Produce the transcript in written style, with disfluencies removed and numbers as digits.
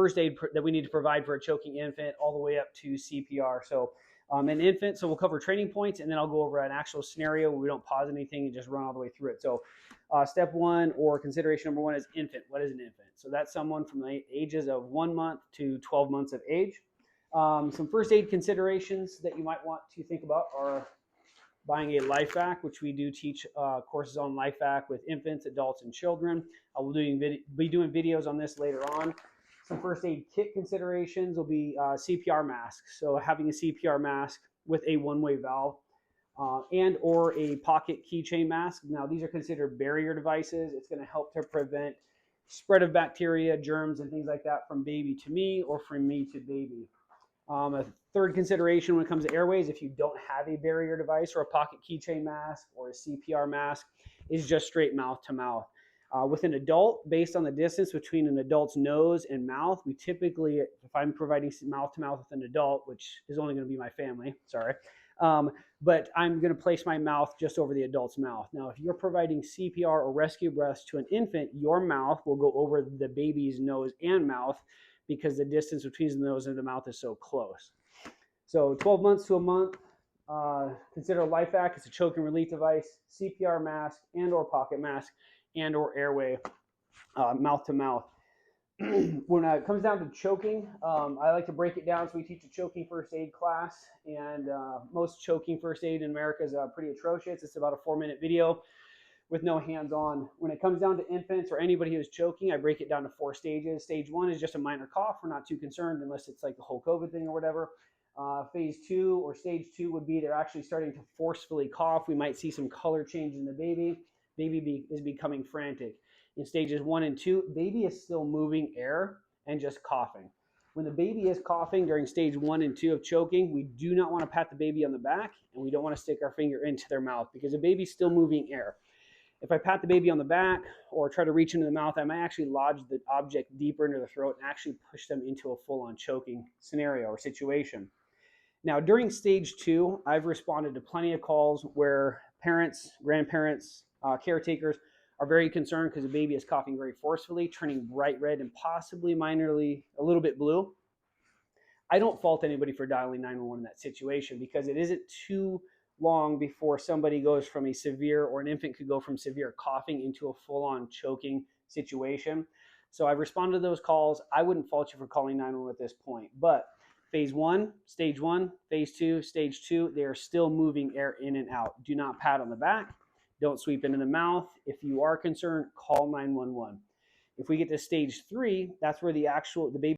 first aid that we need to provide for a choking infant, all the way up to CPR. So an infant, so we'll cover training points, and then I'll go over an actual scenario where we don't pause anything and just run all the way through it. So step one, or consideration number one, is infant. What is an infant? So that's someone from the ages of 1 month to 12 months of age. Some first aid considerations that you might want to think about are buying a LifeVac, which we do teach courses on LifeVac with infants, adults, and children. I will be doing videos on this later on. Some first aid kit considerations will be CPR masks. So having a CPR mask with a one-way valve and or a pocket keychain mask. Now, these are considered barrier devices. It's going to help to prevent spread of bacteria, germs, and things like that from baby to me or from me to baby. A third consideration when it comes to airways, if you don't have a barrier device or a pocket keychain mask or a CPR mask, is just straight mouth to mouth. With an adult, based on the distance between an adult's nose and mouth, we typically, if I'm providing mouth to mouth with an adult, which is only going to be my family, sorry, but I'm going to place my mouth just over the adult's mouth. Now, if you're providing CPR or rescue breaths to an infant, your mouth will go over the baby's nose and mouth because the distance between the nose and the mouth is so close. So 12 months to a month, consider LifeVac. It's a choke and relief device, CPR mask and or pocket mask and or airway, mouth to mouth. When it comes down to choking, I like to break it down. So we teach a choking first aid class, and most choking first aid in America is pretty atrocious. It's about a 4-minute video with no hands-on. When it comes down to infants or anybody who's choking, I break it down to 4 stages. Stage 1 is just a minor cough. We're not too concerned unless it's like the whole COVID thing or whatever. Phase 2 or stage 2 would be they're actually starting to forcefully cough. We might see some color change in the baby. Baby is becoming frantic. In stages 1 and 2, baby is still moving air and just coughing. When the baby is coughing during stage 1 and 2 of choking, we do not want to pat the baby on the back, and we don't want to stick our finger into their mouth because the baby's still moving air. If I pat the baby on the back or try to reach into the mouth, I might actually lodge the object deeper into the throat and actually push them into a full-on choking scenario or situation. Now, during stage 2, I've responded to plenty of calls where parents, grandparents, caretakers are very concerned because the baby is coughing very forcefully, turning bright red and possibly minorly a little bit blue. I don't fault anybody for dialing 911 in that situation because it isn't too long before somebody goes from a severe, or an infant could go from severe coughing into a full-on choking situation. So I've responded to those calls. I wouldn't fault you for calling 911 at this point. But phase 1, stage 1, phase 2, stage 2, they are still moving air in and out. Do not pat on the back. Don't sweep into the mouth. If you are concerned, call 911. If we get to stage 3, that's where the baby